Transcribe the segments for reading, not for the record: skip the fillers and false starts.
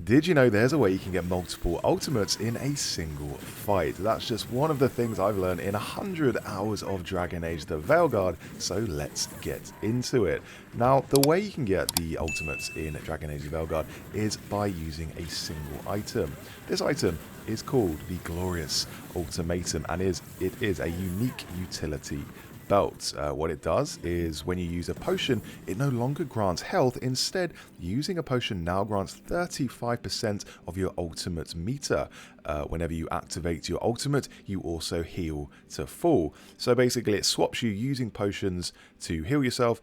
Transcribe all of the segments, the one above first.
Did you know there's a way you can get multiple ultimates in a single fight? That's just one of the things I've learned in 100 hours of Dragon Age the Veilguard, so let's get into it. Now, the way you can get the ultimates in Dragon Age Veilguard is by using a single item. This item is called the Glorious Ultimatum, and it is a unique utility belt. What it does is when you use a potion, it no longer grants health. Instead, using a potion now grants 35% of your ultimate meter. Whenever you activate your ultimate, you also heal to full. So basically, it swaps you using potions to heal yourself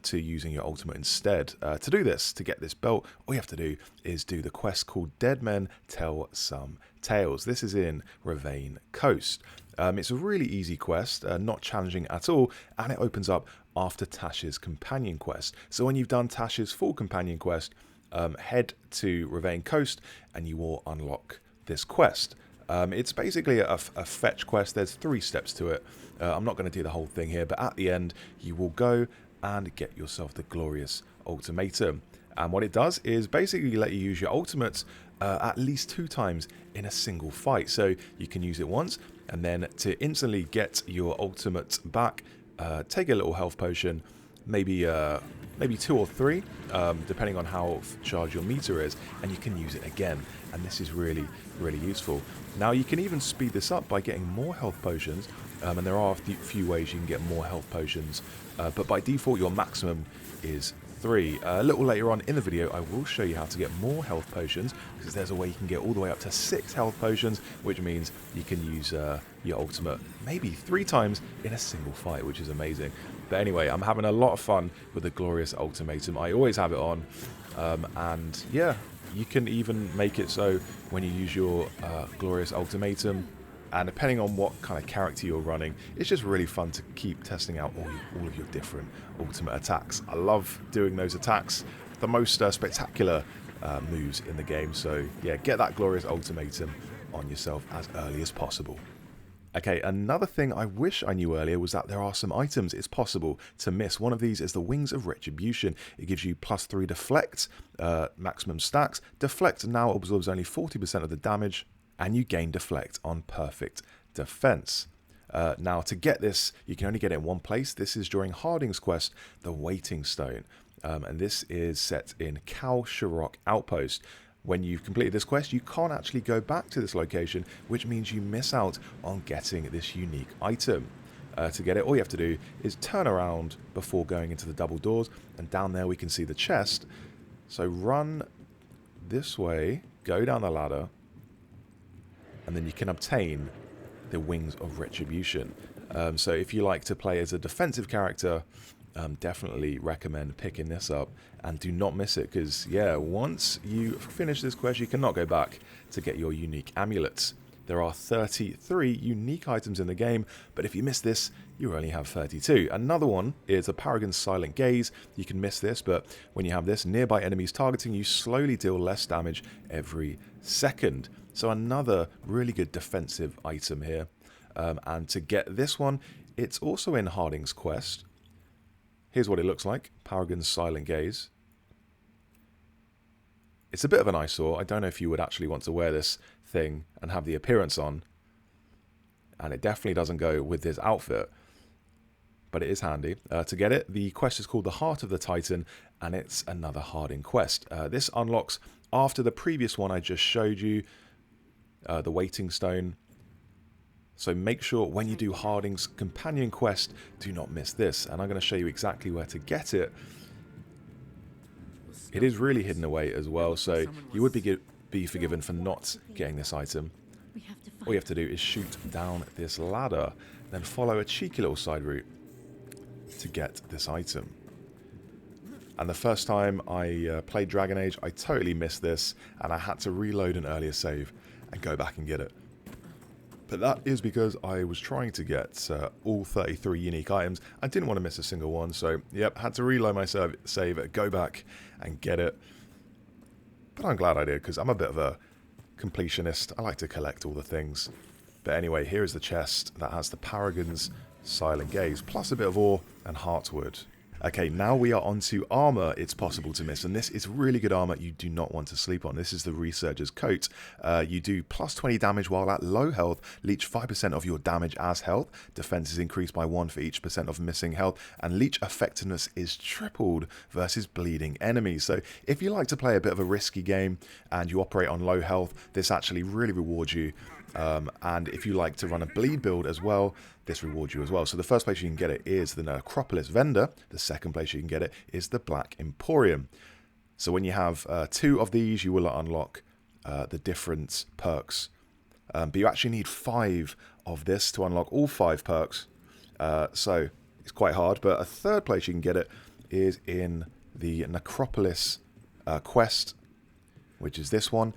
to using your ultimate instead. To do this, to get this belt, all you have to do is do the quest called Dead Men Tell Some Tales. This is in Ravane Coast. It's a really easy quest, not challenging at all, and it opens up after Tash's companion quest. So when you've done Tash's full companion quest, head to Ravane Coast and you will unlock this quest. It's basically a fetch quest. There's 3 steps to it. I'm not going to do the whole thing here, but at the end you will go and get yourself the Glorious Ultimatum. And what it does is basically let you use your ultimates at least 2 times in a single fight. So you can use it once, and then to instantly get your ultimate back, take a little health potion, maybe 2 or 3, depending on how charged your meter is, and you can use it again. And this is really, really useful. Now you can even speed this up by getting more health potions, and there are a few ways you can get more health potions, but by default your maximum is 3. A little later on in the video I will show you how to get more health potions, because there's a way you can get all the way up to 6 health potions, which means you can use your ultimate maybe 3 times in a single fight, which is amazing. But anyway, I'm having a lot of fun with the Glorious Ultimatum. I always have it on, and yeah, you can even make it so when you use your Glorious Ultimatum, and depending on what kind of character you're running, it's just really fun to keep testing out all of your different ultimate attacks. I love doing those attacks, the most spectacular moves in the game. So yeah, get that Glorious Ultimatum on yourself as early as possible. Okay, another thing I wish I knew earlier was that there are some items it's possible to miss. One of these is the Wings of Retribution. It gives you +3 deflect, maximum stacks. Deflect now absorbs only 40% of the damage, and you gain deflect on perfect defense. Now to get this, you can only get it in one place. This is during Harding's quest, the Waiting Stone, and this is set in Kal Sharok Outpost. When you've completed this quest, you can't actually go back to this location, which means you miss out on getting this unique item. To get it, all you have to do is turn around before going into the double doors, and down there we can see the chest. So run this way, go down the ladder, and then you can obtain the Wings of Retribution. So if you like to play as a defensive character, definitely recommend picking this up, and do not miss it, because yeah, once you finish this quest you cannot go back to get your unique amulets. There are 33 unique items in the game, but if you miss this, you only have 32. Another one is a Paragon's Silent Gaze. You can miss this, but when you have this, nearby enemies targeting you slowly deal less damage every second. So another really good defensive item here. And to get this one, it's also in Harding's quest. Here's what it looks like, Paragon's Silent Gaze. It's a bit of an eyesore. I don't know if you would actually want to wear this thing and have the appearance on. And it definitely doesn't go with this outfit, but it is handy. To get it, the quest is called the Heart of the Titan, and it's another Harding quest. This unlocks after the previous one I just showed you, the Waiting Stone. So make sure when you do Harding's companion quest, do not miss this. And I'm going to show you exactly where to get it. It is really hidden away as well, so you would be forgiven for not getting this item. All you have to do is shoot down this ladder, then follow a cheeky little side route to get this item. And the first time I played Dragon Age, I totally missed this, and I had to reload an earlier save and go back and get it. But that is because I was trying to get all 33 unique items. I didn't want to miss a single one, so yep, had to reload my save, go back and get it. But I'm glad I did, because I'm a bit of a completionist. I like to collect all the things. But anyway, here is the chest that has the Paragon's Silent Gaze, plus a bit of ore and heartwood. Okay, now we are on to armor it's possible to miss, and this is really good armor you do not want to sleep on. This is the Researcher's Coat. You do plus 20 damage while at low health, leech 5% of your damage as health, defense is increased by 1 for each percent of missing health, and leech effectiveness is tripled versus bleeding enemies. So if you like to play a bit of a risky game and you operate on low health, this actually really rewards you. And if you like to run a bleed build as well, this rewards you as well. So the first place you can get it is the Necropolis Vendor. The second place you can get it is the Black Emporium. So when you have 2 of these, you will unlock the different perks. But you actually need 5 of this to unlock all 5 perks. So it's quite hard. But a third place you can get it is in the Necropolis quest, which is this one.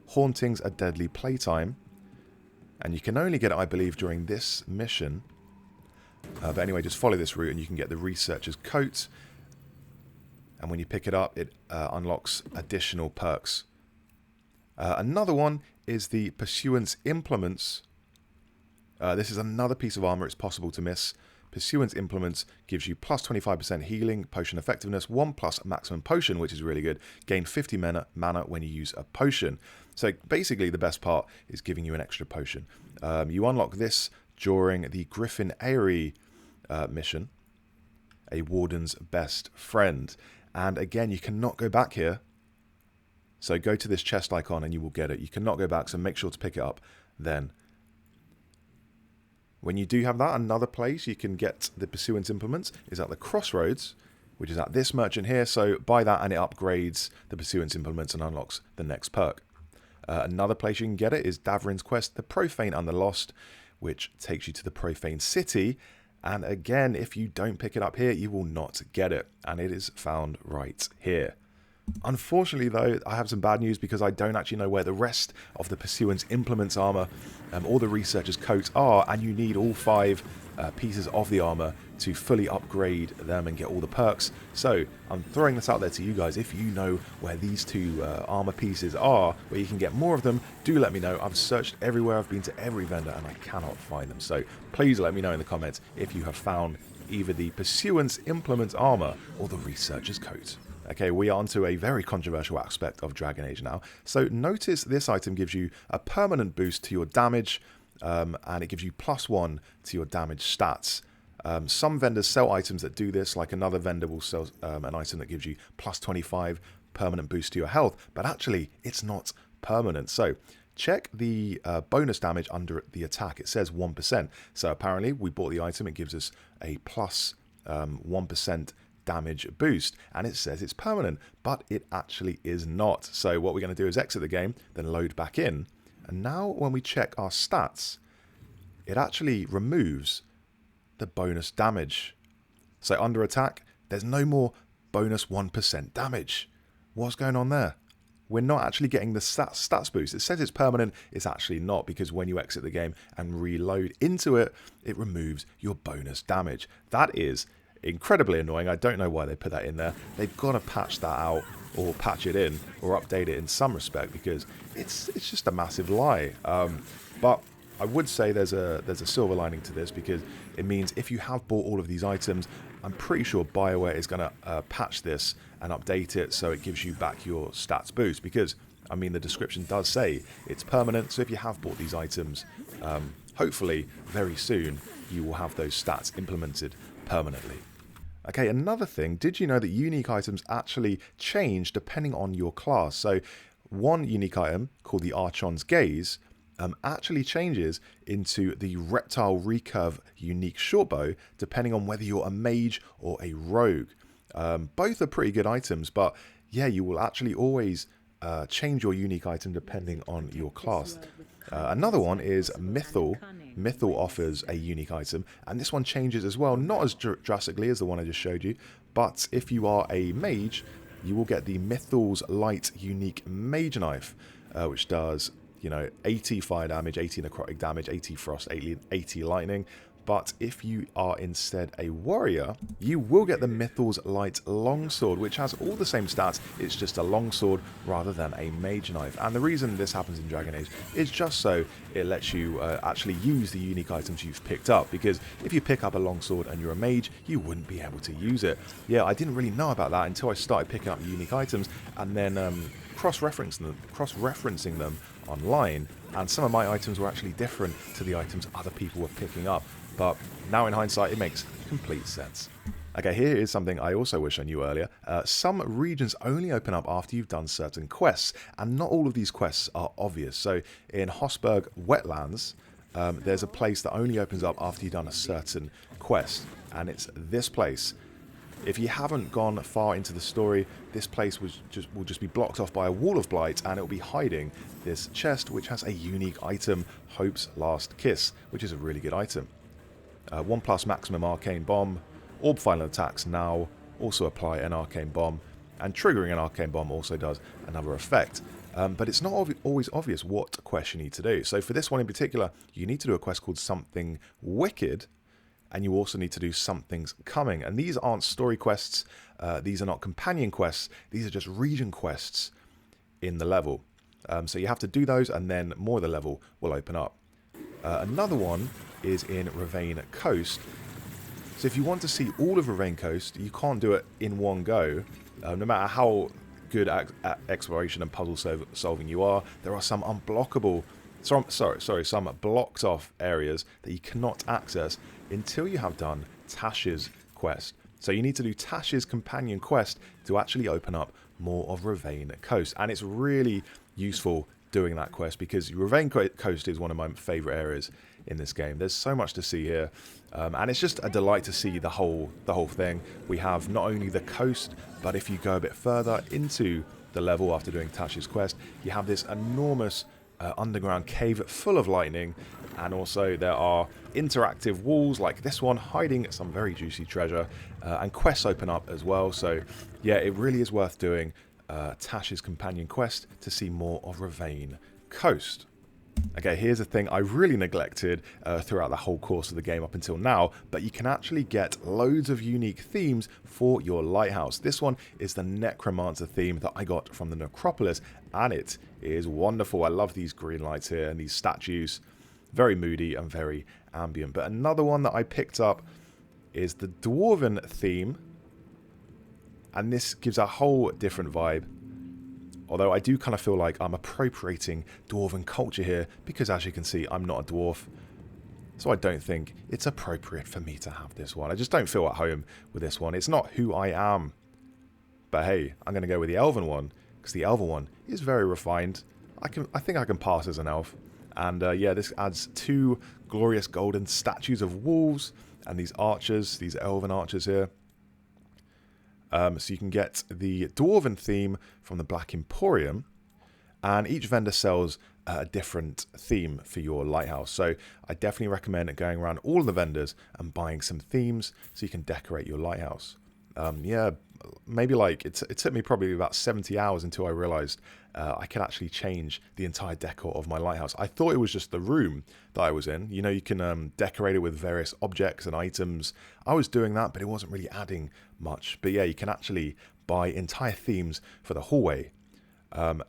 Hauntings a Deadly Playtime. And you can only get it, I believe, during this mission. But anyway, just follow this route and you can get the Researcher's Coat. And when you pick it up, it unlocks additional perks. Another one is the Pursuance Implements. This is another piece of armor it's possible to miss. Pursuance Implements gives you plus 25% healing, potion effectiveness, 1 plus maximum potion, which is really good. Gain 50 mana when you use a potion. So basically the best part is giving you an extra potion. You unlock this during the Griffin Eyrie mission, a Warden's Best Friend. And again, you cannot go back here. So go to this chest icon and you will get it. You cannot go back, so make sure to pick it up then. When you do have that, another place you can get the Pursuance Implements is at the Crossroads, which is at this merchant here. So buy that and it upgrades the Pursuance Implements and unlocks the next perk. Another place you can get it is Davrin's Quest, the Profane and the Lost, which takes you to the Profane City. And again, if you don't pick it up here, you will not get it. And it is found right here. Unfortunately, though, I have some bad news because I don't actually know where the rest of the Pursuance Implements armor or the Researcher's Coat are, and you need all 5 pieces of the armor to fully upgrade them and get all the perks. So I'm throwing this out there to you guys. If you know where these 2 armor pieces are, where you can get more of them, do let me know. I've searched everywhere, I've been to every vendor, and I cannot find them. So please let me know in the comments if you have found either the Pursuance Implements armor or the Researcher's Coat. Okay, we are onto a very controversial aspect of Dragon Age now. So notice this item gives you a permanent boost to your damage, and it gives you +1 to your damage stats. Some vendors sell items that do this, like another vendor will sell an item that gives you +25 permanent boost to your health, but actually it's not permanent. So check the bonus damage under the attack. It says 1%. So apparently we bought the item, it gives us a plus 1% damage boost, and it says it's permanent, but it actually is not. So what we're going to do is exit the game, then load back in, and now when we check our stats, it actually removes the bonus damage. So under attack, there's no more bonus 1% damage. What's going on there? We're not actually getting the stats boost. It says it's permanent, it's actually not, because when you exit the game and reload into it, it removes your bonus damage. That is incredibly annoying. I don't know why they put that in there. They've got to patch that out, or patch it in, or update it in some respect, because it's just a massive lie. But I would say there's a silver lining to this, because it means if you have bought all of these items, I'm pretty sure BioWare is going to patch this and update it so it gives you back your stats boost, because I mean the description does say it's permanent. So if you have bought these items, hopefully very soon you will have those stats implemented permanently. Okay, another thing, did you know that unique items actually change depending on your class? So one unique item called the Archon's Gaze actually changes into the Reptile Recurve unique shortbow depending on whether you're a mage or a rogue. Both are pretty good items, but yeah, you will actually always change your unique item depending on your class. Another one is Mythal. Mythal offers a unique item, and this one changes as well, not as drastically as the one I just showed you, but if you are a mage, you will get the Mythal's Light unique mage knife, which does, 80 fire damage, 80 necrotic damage, 80 frost, 80 lightning, But if you are instead a warrior, you will get the Mythal's Light Longsword, which has all the same stats. It's just a longsword rather than a mage knife. And the reason this happens in Dragon Age is just so it lets you actually use the unique items you've picked up. Because if you pick up a longsword and you're a mage, you wouldn't be able to use it. Yeah, I didn't really know about that until I started picking up unique items and then cross-referencing them online. And some of my items were actually different to the items other people were picking up. But now in hindsight, it makes complete sense. Okay, here is something I also wish I knew earlier. Some regions only open up after you've done certain quests, and not all of these quests are obvious. So in Hossberg Wetlands, there's a place that only opens up after you've done a certain quest, and it's this place. If you haven't gone far into the story, this place will just be blocked off by a wall of blight, and it will be hiding this chest, which has a unique item, Hope's Last Kiss, which is a really good item. 1+ maximum arcane bomb, orb final attacks now also apply an arcane bomb, and triggering an arcane bomb also does another effect. But it's not always obvious what quest you need to do. So for this one in particular, you need to do a quest called Something Wicked, and you also need to do Something's Coming. And these aren't story quests, these are not companion quests, these are just region quests in the level. So you have to do those, and then more of the level will open up. Another one is in Ravane Coast. So if you want to see all of Ravane Coast, you can't do it in one go. No matter how good at exploration and puzzle solving you are, there are some unblockable, some blocked off areas that you cannot access until you have done Tash's quest. So you need to do Tash's companion quest to actually open up more of Ravane Coast. And it's really useful doing that quest because Ravane Coast is one of my favourite areas in this game. There's so much to see here, and it's just a delight to see the whole thing. We have not only the coast, but if you go a bit further into the level after doing Tash's quest, you have this enormous underground cave full of lightning, and also there are interactive walls like this one hiding some very juicy treasure, and quests open up as well. So yeah, it really is worth doing Tash's companion quest to see more of Ravane Coast. Okay, here's a thing I really neglected throughout the whole course of the game up until now, but you can actually get loads of unique themes for your lighthouse. This one is the Necromancer theme that I got from the Necropolis, and it is wonderful. I love these green lights here and these statues. Very moody and very ambient. But another one that I picked up is the Dwarven theme, and this gives a whole different vibe. Although I do kind of feel like I'm appropriating Dwarven culture here, because as you can see, I'm not a dwarf. So I don't think it's appropriate for me to have this one. I just don't feel at home with this one. It's not who I am. But hey, I'm going to go with the Elven one, because the Elven one is very refined. I think I can pass as an elf. And yeah, this adds 2 glorious golden statues of wolves, and these archers, these Elven archers here. So you can get the Dwarven theme from the Black Emporium, and each vendor sells a different theme for your lighthouse. So I definitely recommend going around all of the vendors and buying some themes so you can decorate your lighthouse. Yeah, maybe like it took me probably about 70 hours until I realized I can actually change the entire decor of my lighthouse. I thought it was just the room that I was in. You know, you can decorate it with various objects and items. I was doing that, but it wasn't really adding much. But yeah, you can actually buy entire themes for the hallway.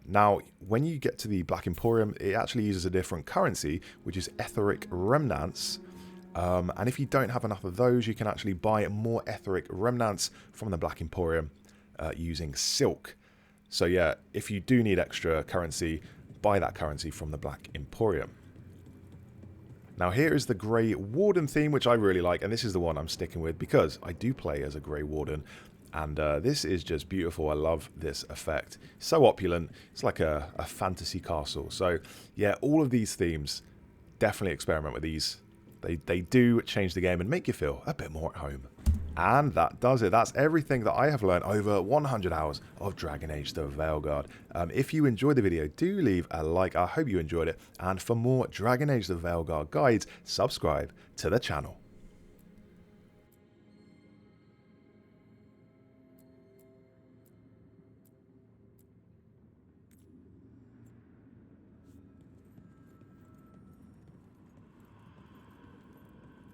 Now, when you get to the Black Emporium, it actually uses a different currency, which is Etheric Remnants. And if you don't have enough of those, you can actually buy more Etheric Remnants from the Black Emporium using Silk. So yeah, if you do need extra currency, buy that currency from the Black Emporium. Now here is the Grey Warden theme, which I really like, and this is the one I'm sticking with because I do play as a Grey Warden, and this is just beautiful. I love this effect. So opulent. It's like a fantasy castle. So yeah, all of these themes, definitely experiment with these. They do change the game and make you feel a bit more at home. And that does it. That's everything that I have learned over 100 hours of Dragon Age the Veilguard. If you enjoyed the video, do leave a like. I hope you enjoyed it. And for more Dragon Age the Veilguard guides, subscribe to the channel.